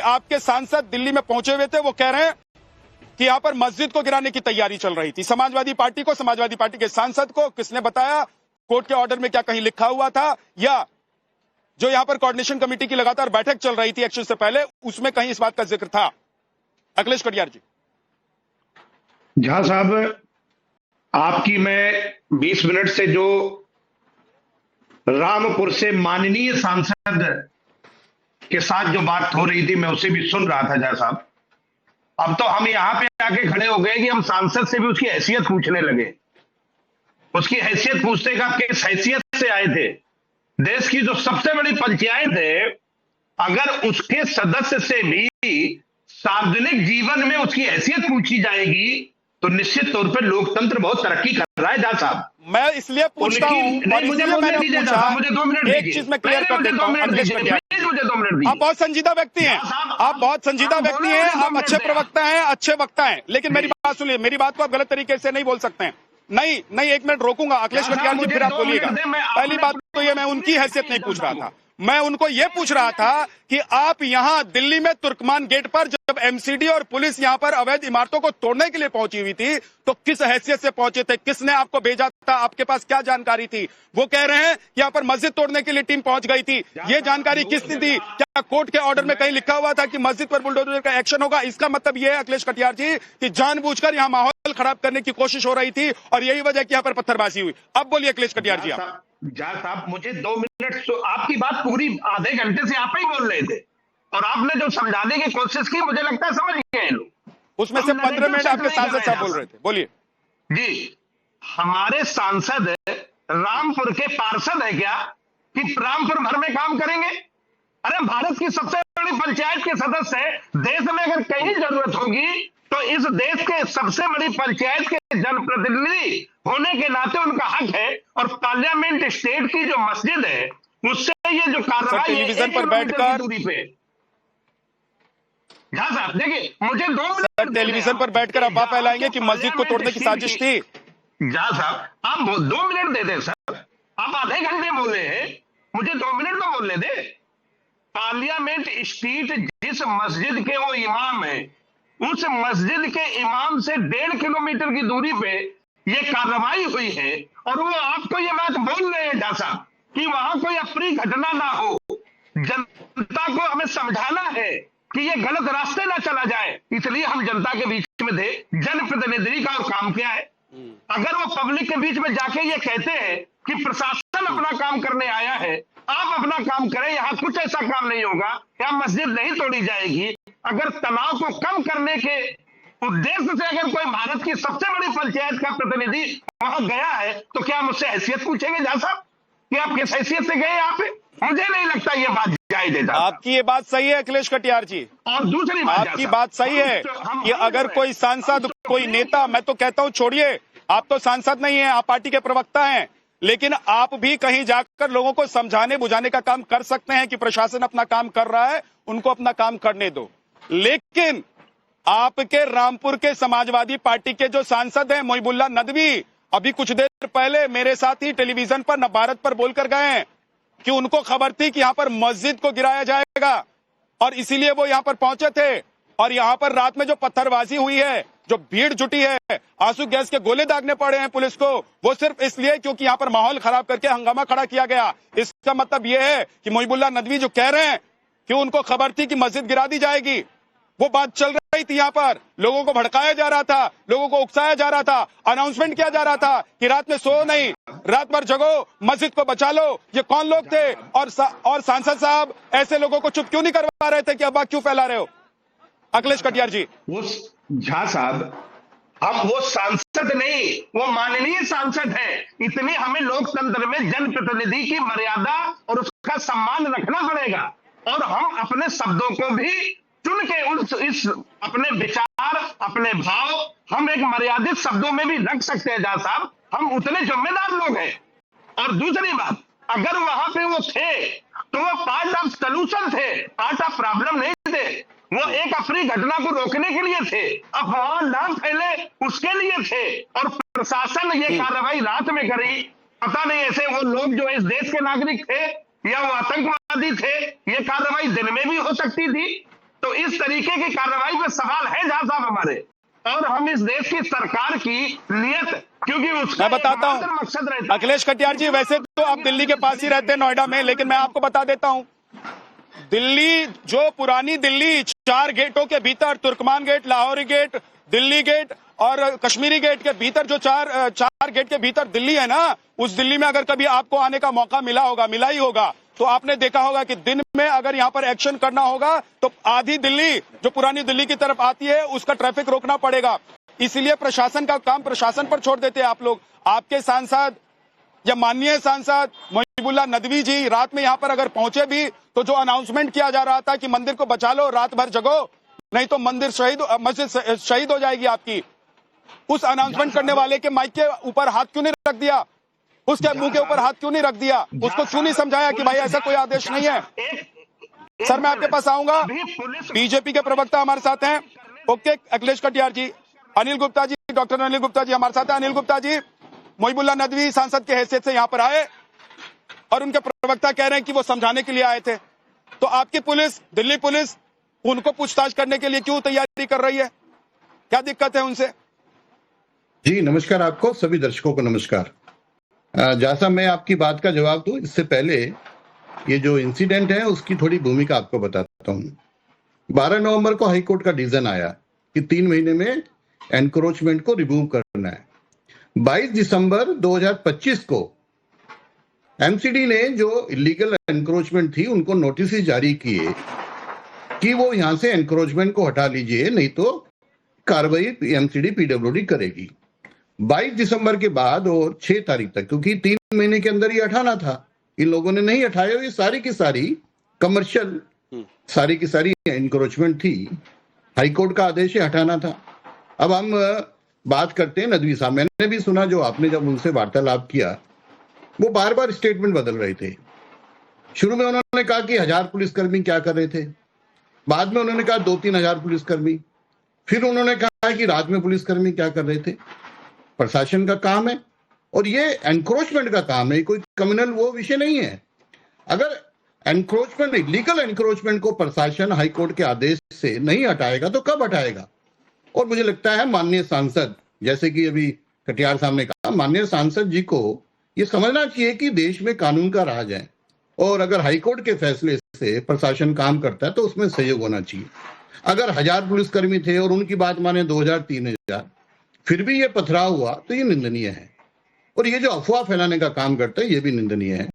आपके सांसद दिल्ली में पहुंचे हुए थे, वो कह रहे हैं कि यहां पर मस्जिद को गिराने की तैयारी चल रही थी। समाजवादी पार्टी के सांसद को किसने बताया? कोर्ट के ऑर्डर में क्या कहीं लिखा हुआ था, या जो यहां पर कोऑर्डिनेशन कमेटी की लगातार बैठक चल रही थी एक्शन से पहले, उसमें कहीं इस बात का जिक्र था? अखिलेश कटियार जी। झा साहब, आपकी मैं 20 मिनट से जो रामपुर से माननीय सांसद के साथ जो बात हो रही थी, मैं उसे भी सुन रहा था। झा साहब, अब तो हम यहां पे आके खड़े हो गए कि हम सांसद से भी उसकी हैसियत पूछने लगे। उसकी हैसियत पूछते कि आप किस हैसियत से आए थे? देश की जो सबसे बड़ी पंचायत है, अगर उसके सदस्य से भी सार्वजनिक जीवन में उसकी हैसियत पूछी जाएगी तो निश्चित तौर पर लोकतंत्र बहुत तरक्की कर रहा है। झा साहब, मैं इसलिए पूछता हूं, मुझे 2 मिनट दीजिए। मुझे 2 मिनट एक चीज में क्लियर कर देता हूं। मुझे 2 मिनट दीजिए। आप बहुत संजीदा व्यक्ति हैं, आप बहुत संजीदा व्यक्ति हैं, आप अच्छे प्रवक्ता हैं, अच्छे वक्ता हैं, लेकिन मेरी बात सुनिए, मेरी बात को आप गलत तरीके से नहीं बोल सकते हैं। नहीं, 1 मिनट रोकूंगा अखिलेश कटियार जी, फिर आप बोलिएगा। पहली बात तो ये, मैं उनकी हैसियत नहीं पूछ रहा था, मैं उनको ये पूछ रहा था कि आप यहां दिल्ली में तुर्कमान गेट पर जब एमसीडी और पुलिस यहां पर अवैध इमारतों को तोड़ने के लिए पहुंची हुई थी, तो किस हैसियत से पहुंचे थे? किसने आपको भेजा था? आपके पास क्या जानकारी थी? वो कह रहे हैं यहां पर मस्जिद तोड़ने के लिए टीम पहुंच गई थी। ये जानकारी किसने दी? क्या कोर्ट के ऑर्डर में कहीं लिखा हुआ था कि मस्जिद पर बुलडोजर का एक्शन होगा? इसका मतलब यह है अखिलेश कटियार जी कि जानबूझकर यहां माहौल खराब करने की कोशिश हो रही थी और यही वजह कि यहां पर पत्थरबाजी हुई। अब बोलिए अखिलेश कटियार जी। आप झा साहब, मुझे 2 मिनट, आपकी बात पूरी आधे घंटे से आप ही बोल रहे थे और आपने जो समझाने की कोशिश की, मुझे लगता है समझ गए लोग। उसमें से 15 मिनट आपके सांसद साहब बोल रहे थे, बोलिए जी। हमारे सांसद रामपुर के पार्षद है क्या कि रामपुर भर में काम करेंगे? अरे भारत की सबसे बड़ी पंचायत के सदस्य है। देश में अगर कहीं जरूरत होगी तो इस देश के सबसे बड़ी पंचायत के जनप्रतिनिधि होने के नाते उनका हक है। और पार्लियामेंट स्टेट की जो मस्जिद है, उससे ये जो कार्रवाई टेलीविजन पर बैठकर दूरी पे। हाँ साहब, देखिए, मुझे 2 मिनट टेलीविजन पर बैठकर अफवाह फैलाएंगे कि मस्जिद को तोड़ने की साजिश थी। झा साहब, आप 2 मिनट दे दें सर, आप आधे घंटे बोले हैं, मुझे 2 मिनट तो बोलने दे। पार्लियामेंट स्ट्रीट जिस मस्जिद के वो इमाम है, उस मस्जिद के इमाम से 1.5 किलोमीटर की दूरी पे ये कार्रवाई हुई है और वो आपको ये बात बोल रहे हैं झा साहब कि वहां कोई अप्रिय घटना ना हो। जनता को हमें समझाना है कि ये गलत रास्ते ना चला जाए, इसलिए हम जनता के बीच में थे। जनप्रतिनिधि का और काम क्या है? अगर वो पब्लिक के बीच में जाके ये कहते हैं कि प्रशासन अपना काम करने आया है, आप अपना काम करें, यहाँ कुछ ऐसा काम नहीं होगा, यहाँ मस्जिद नहीं तोड़ी जाएगी। अगर तनाव को कम करने के उद्देश्य से अगर कोई भारत की सबसे बड़ी पंचायत का प्रतिनिधि वहां गया है, तो क्या मुझसे हैसियत पूछेंगे झा साहब कि आप किस हैसियत से गए यहाँ पे? मुझे नहीं लगता ये बात जायज है। आपकी ये बात सही है अखिलेश कटियार जी, और दूसरी बात, आपकी बात सही है कि अगर कोई सांसद, कोई नेता, मैं तो कहता हूं छोड़िए, आप तो सांसद नहीं है, आप पार्टी के प्रवक्ता हैं, लेकिन आप भी कहीं जाकर लोगों को समझाने बुझाने का काम कर सकते हैं कि प्रशासन अपना काम कर रहा है, उनको अपना काम करने दो। लेकिन आपके रामपुर के समाजवादी पार्टी के जो सांसद हैं मोहिबुल्लाह नदवी, अभी कुछ देर पहले मेरे साथ ही टेलीविजन पर नवभारत पर बोलकर गए हैं कि उनको खबर थी कि यहां पर मस्जिद को गिराया जाएगा और इसीलिए वो यहां पर पहुंचे थे। और यहां पर रात में जो पत्थरबाजी हुई है, जो भीड़ जुटी है, आंसू गैस के गोले दागने पड़े हैं पुलिस को, वो सिर्फ इसलिए क्योंकि यहां पर माहौल खराब करके हंगामा खड़ा किया गया। इसका मतलब यह है कि मोहिबुल्लाह नदवी जो कह रहे हैं कि उनको खबर थी कि मस्जिद गिरा दी जाएगी, वो बात चल रही थी, यहां पर लोगों को भड़काया जा रहा था, लोगों को उकसाया जा रहा था, अनाउंसमेंट किया जा रहा था कि रात में सो नहीं, रात भर जगो, मस्जिद को बचा लो। ये कौन लोग थे? और सांसद साहब ऐसे लोगों को चुप क्यों नहीं करवा रहे थे कि अफवाह क्यों फैला रहे हो? अखिलेश कटियार जी। वो झा साहब, हम वो सांसद नहीं, वो माननीय सांसद है। इतनी हमें लोकतंत्र में जनप्रतिनिधि की मर्यादा और उसका सम्मान रखना पड़ेगा और हम अपने शब्दों को भी चुन के इस अपने विचार, अपने भाव हम एक मर्यादित शब्दों में भी रख सकते हैं। झा साहब, हम उतने जिम्मेदार लोग हैं। और दूसरी बात, अगर वहां पे वो थे तो वो पार्ट ऑफ सॉल्यूशन थे, पार्ट ऑफ प्रॉब्लम नहीं थे। वो एक अप्रिय घटना को रोकने के लिए थे, अफवाह ना फैले उसके लिए थे। और प्रशासन ये कार्रवाई रात में करी, पता नहीं ऐसे वो लोग जो इस देश के नागरिक थे या वो आतंकवादी थे, ये कार्रवाई दिन में भी हो सकती थी। तो इस तरीके की कार्रवाई पे सवाल है जहां साहब हमारे, और हम इस देश की सरकार की नियत, क्योंकि उसका मैं बताता एकमात्र हूं मकसद रहता है। अखिलेश कटियार जी, वैसे तो आप दिल्ली के पास ही रहते हैं, नोएडा में, लेकिन मैं आपको बता देता हूं, दिल्ली, जो पुरानी दिल्ली 4 गेटों के भीतर, Turkman gate, Lahori gate, Delhi gate और कश्मीरी गेट के भीतर जो चार गेट के भीतर दिल्ली है ना, उस दिल्ली में अगर कभी आपको आने का मौका मिला ही होगा, तो आपने देखा होगा कि दिन में अगर यहां पर एक्शन करना होगा तो आधी दिल्ली जो पुरानी दिल्ली की तरफ आती है उसका ट्रैफिक रोकना पड़ेगा। इसलिए प्रशासन का काम प्रशासन पर छोड़ देते हैं आप लोग। आपके सांसद या माननीय सांसद मुहिबुल्लाह नदवी जी रात में यहां पर अगर पहुंचे भी तो जो अनाउंसमेंट किया जा रहा था कि मंदिर को बचा लो, रात भर जगो, नहीं तो मस्जिद शहीद हो जाएगी आपकी, उस अनाउंसमेंट करने वाले के माइक के ऊपर हाथ क्यों नहीं रख दिया? उसके मुंह के ऊपर हाथ क्यों नहीं रख दिया? उसको क्यों नहीं समझाया कि भाई ऐसा कोई आदेश नहीं है? सर मैं आपके पास आऊंगा, बीजेपी के प्रवक्ता हमारे साथ हैं। ओके अखिलेश कटियार जी, अनिल गुप्ता जी, डॉक्टर अनिल गुप्ता जी हमारे साथ हैं। अनिल गुप्ता जी, मुहिबुल्लाह नदवी सांसद के हैसियत से यहां पर आए और उनके प्रवक्ता कह रहे हैं कि वो समझाने के लिए आए थे, तो आपकी पुलिस, दिल्ली पुलिस, उनको पूछताछ करने के लिए क्यों तैयारी कर रही है? क्या दिक्कत है उनसे? जी नमस्कार, आपको सभी दर्शकों को नमस्कार। जैसा मैं आपकी बात का जवाब दूं, इससे पहले ये जो इंसिडेंट है उसकी थोड़ी भूमिका आपको बताता हूं। 12 नवंबर को हाई कोर्ट का डिसीजन आया कि 3 महीने में एनक्रोचमेंट को रिमूव करना है। 22 दिसंबर 2025 को एमसीडी ने जो इलीगल एनक्रोचमेंट थी उनको नोटिस जारी किए कि वो यहां से एनक्रोचमेंट को हटा लीजिए, नहीं तो कार्रवाई एमसीडी पीडब्ल्यूडी करेगी। 22 दिसंबर के बाद और 6 तारीख तक, क्योंकि 3 महीने के अंदर ये हटाना था, इन लोगों ने नहीं हटाया। ये सारी की सारी कमर्शियल, सारी की सारी एनक्रोचमेंट थी, हाईकोर्ट का आदेश हटाना था। अब हम बात करते हैं नदवी साहब। मैंने भी सुना जो आपने जब उनसे वार्तालाप किया, वो बार बार स्टेटमेंट बदल रहे थे। शुरू में उन्होंने कहा कि 1000 पुलिसकर्मी क्या कर रहे थे, बाद में उन्होंने कहा 2-3 हजार पुलिसकर्मी, फिर उन्होंने कहा कि रात में पुलिसकर्मी क्या कर रहे थे। प्रशासन का काम है और ये एनक्रोचमेंट का काम है, कोई कम्युनल वो विषय नहीं है। अगर एनक्रोचमेंट, इलीगल एनक्रोचमेंट को प्रशासन हाईकोर्ट के आदेश से नहीं हटाएगा तो कब हटाएगा? और मुझे लगता है माननीय सांसद, जैसे कि अभी कटियार साहब ने कहा, माननीय सांसद जी को ये समझना चाहिए कि देश में कानून का राज है और अगर हाईकोर्ट के फैसले से प्रशासन काम करता है तो उसमें सहयोग होना चाहिए। अगर 1000 पुलिसकर्मी थे और उनकी बात माने 2000-3000, फिर भी ये पथराव हुआ तो ये निंदनीय है। और ये जो अफवाह फैलाने का काम करते हैं ये भी निंदनीय है।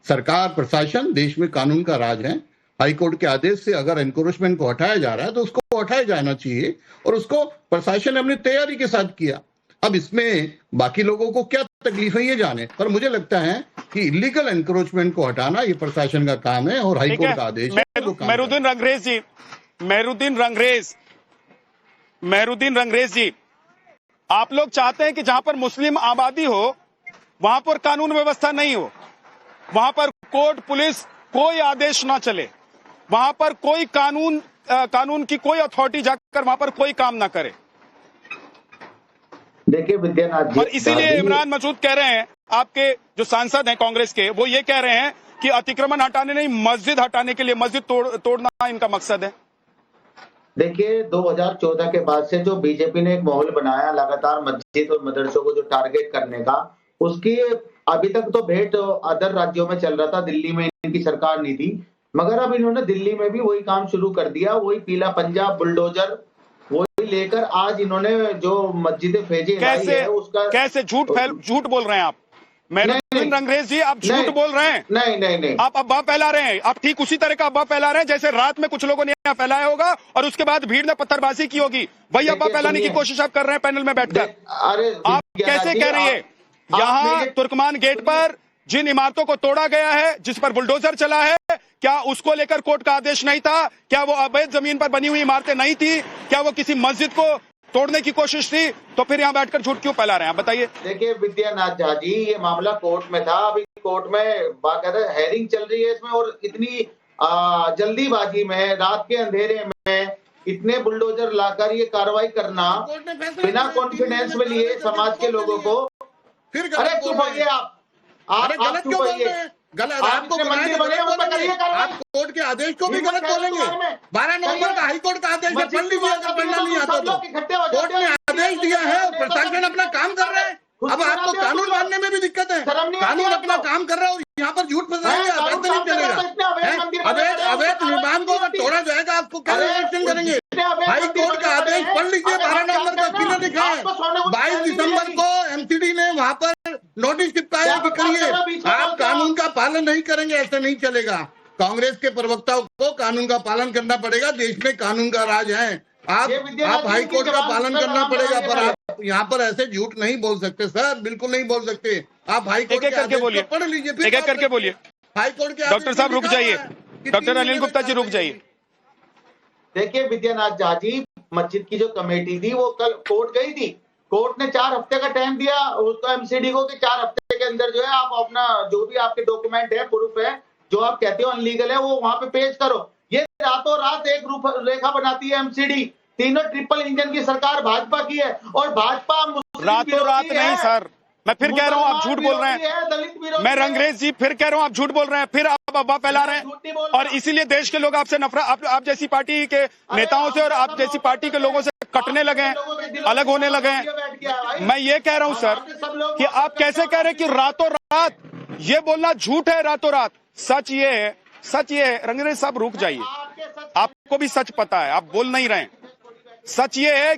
सरकार, प्रशासन, देश में कानून का राज है। हाईकोर्ट के आदेश से अगर एनक्रोचमेंट को हटाया जा रहा है तो उसको हटाया जाना चाहिए और उसको प्रशासन ने अपनी तैयारी के साथ किया। अब इसमें बाकी लोगों को क्या तकलीफ है ये जाने, पर मुझे लगता है कि इलीगल एनक्रोचमेंट को हटाना ये प्रशासन का काम है और हाईकोर्ट का आदेश है। मेहरुद्दीन रंगरेज जी, मेहरुद्दीन रंगरेज जी, आप लोग चाहते हैं कि जहां पर मुस्लिम आबादी हो वहां पर कानून व्यवस्था नहीं हो, वहां पर कोर्ट, पुलिस कोई आदेश ना चले, वहां पर कोई कानून की कोई अथॉरिटी जाकर वहां पर कोई काम ना करे। देखिए विद्यानाथ जी, और इसीलिए इमरान मसूद कह रहे हैं, आपके जो सांसद हैं कांग्रेस के, वो ये कह रहे हैं कि अतिक्रमण हटाने नहीं, मस्जिद हटाने के लिए, मस्जिद तोड़ना इनका मकसद है। देखिए 2014 के बाद से जो बीजेपी ने एक माहौल बनाया लगातार मस्जिद और मदरसों को जो टारगेट करने का, उसकी अभी तक तो भेंट अदर राज्यों में चल रहा था, दिल्ली में इनकी सरकार नहीं थी, मगर अब इन्होंने दिल्ली में भी वही काम शुरू कर दिया। वही पीला पंजाब, बुलडोजर, वही लेकर आज इन्होंने जो मस्जिदें फेजे है उसका कैसे झूठ बोल रहे हैं आप मेहरुद्दीन रंगरेज जी, आप झूठ बोल रहे हैं। नहीं, आप अफवाह फैला रहे हैं। आप ठीक उसी तरह का अफवाह फैला रहे हैं जैसे रात में कुछ लोगों ने यहाँ फैलाया होगा और उसके बाद भीड़ ने पत्थरबाजी की होगी, वही अफवाह फैलाने की कोशिश आप कर रहे हैं पैनल में बैठकर। अरे आप कैसे कह रही है? यहाँ तुर्कमान गेट पर जिन इमारतों को तोड़ा गया है, जिस पर बुलडोजर चला है, क्या उसको लेकर कोर्ट का आदेश नहीं था? क्या वो अवैध जमीन पर बनी हुई इमारतें नहीं थी? क्या वो किसी मस्जिद को तोड़ने की कोशिश थी? तो फिर यहाँ बैठकर झूठ क्यों फैला रहे हैं, आप बताइए। देखिए विद्यानाथ झा जी, ये मामला कोर्ट में था, अभी कोर्ट में बाकायदा हेयरिंग चल रही है इसमें, और इतनी जल्दीबाजी में, रात के अंधेरे में इतने बुलडोजर लाकर ये कार्रवाई करना बिना कॉन्फिडेंस में लिए समाज के लोगों को। अरे चुप होइए आप चुप होइए। गलत आप आपको जितने बनाए मंत्री तो बने हैं, गलत उन पर बोलेंगे, करिए कार्रवाई। आप कोर्ट के आदेश को भी हिम्मत गलत है तो बोलेंगे। बारे में। 12 नवंबर का हाई कोर्ट का आदेश है, मस्जिद पढ़ की लीजिए बात अगर करते पढ़ना हैं नहीं तो आता सब तो। लोग इकट्ठे हो कोर्ट जाते ने हैं, आदेश दिया है और नेता प्रशासन अपना काम कर रहा है। खुद अब भी आपको बनाते हो कानून कुछ लोग। मानने में भी दिक्कत है, शर्म नहीं आती कानून अपना आपको? काम कर रहा है और यहाँ पर झूठ फैलाएंगे आप, कानून ऐसे नहीं काम कर रहा चलेगा। है तो इतने अवैध मंदिर बने अवैध पड़े हैं, अवैध उस पर निर्माण को कार्रवाई अगर नहीं तोड़ा होती। जाएगा आपको क्या अरे, रिएक्शन करेंगे? जितने अवैध हाई मंदिर कोर्ट का बने पड़े आदेश हैं, पढ़ लीजिए, अगर 12 हम नवंबर जानते को हैं किसने ना, लिखा है? आपको सोने को 22 चैन नहीं दिसंबर मिलेगी। को एमसीडी ने वहां पर नोटिस चिपकाया क्या कि बकवास कर करिए, रहे हो, बीच में आप बोलते हो? कानून का पालन नहीं करेंगे, ऐसे नहीं चलेगा। कांग्रेस के प्रवक्ताओं को कानून का पालन करना पड़ेगा, देश में कानून का राज है। ये विद्यानाथ आप जी हाई की कोर्ट का जवान पालन पर करना लगाम पड़ेगा, लगाइए पर पहले। आप यहाँ पर ऐसे झूठ नहीं बोल सकते सर, बिल्कुल नहीं बोल सकते। आप हाई कोर्ट एक-एक के करके आदेश बोलिए, को पढ़ लीजिए, फिर एक-एक बात करके करिए। बोलिए। हाई कोर्ट के डॉक्टर आदेश साहब में रुक लिखा जाइए, हुआ है कि डॉक्टर 3 अनिल महीने गुप्ता में जी रुक कार्रवाई जाइए। होगी। देखिए विद्यानाथ झा जी, मस्जिद की जो कमेटी थी वो कल कोर्ट गई थी। कोर्ट ने 4 हफ्ते का टाइम दिया उसको एमसीडी को कि 4 हफ्ते के अंदर जो है आप अपना जो भी आपके डॉक्यूमेंट है, प्रूफ है, जो आप कहते हो अनलीगल है, वो वहां पे पेश करो। ये रातों रात एक रूपरेखा बनाती है एमसीडी। तीनों ट्रिपल इंजन की सरकार भाजपा की है और भाजपा मुस्लिम रातों रात विरोधी नहीं है। सर, मैं फिर कह रहा हूं आप झूठ बोल रहे विरोधी हैं। है, दलित विरोधी मैं है। रंगरेज जी फिर कह रहा हूं आप झूठ बोल रहे हैं, फिर आप अफवाह फैला रहे झूठ नहीं हैं बोल रहा। और इसीलिए देश के लोग आपसे नफरत, आप जैसी पार्टी के नेताओं से और आप जैसी पार्टी के लोगों से कटने लगे हैं, अलग होने लगे हैं। मैं ये कह रहा हूं सर कि आप कैसे कह रहे हैं कि रातों रात, ये बोलना झूठ है रातों रात। सच ये है रंगरेज साहब रुक जाइए, आपको भी सच पता है, आप बोल नहीं रहे हैं। सच ये है